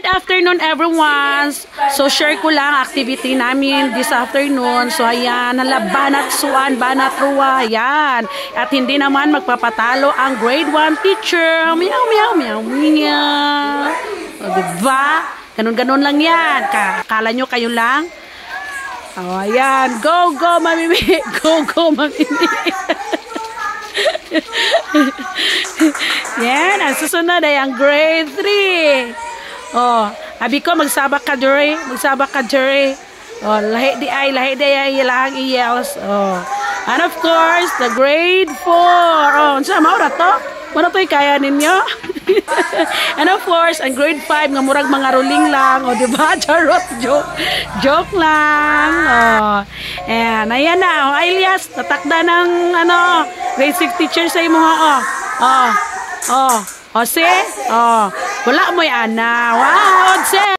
Good afternoon everyone. So share ko lang activity namin this afternoon. So ayan, banat suan, banat ruwa, ayan. At hindi naman magpapatalo ang grade 1 teacher. Meow, meow, meow, meow. O, diba? Ganun-ganun lang yan. Akala nyo kayo lang? O, ayan. Go, go, mamimi. Go, go, mamimi. Yan, ang susunod ay ang grade 3. Oh, habi ko magsabak ka dere, Oh, lahi di ay ilang iyels. Oh. And of course, the grade 4. Oh, unsa mao ra to? Mano to'y kaya ninyo? And of course, ang grade 5 nga murag mga ruling lang, oh, di ba? Charot, joke lang. Oh. Ayan na, oh, Elias, tatakda ng grade 6 teacher sa imo ha. Oh. Jose? Oh, wala mo ana. Wow, Jose!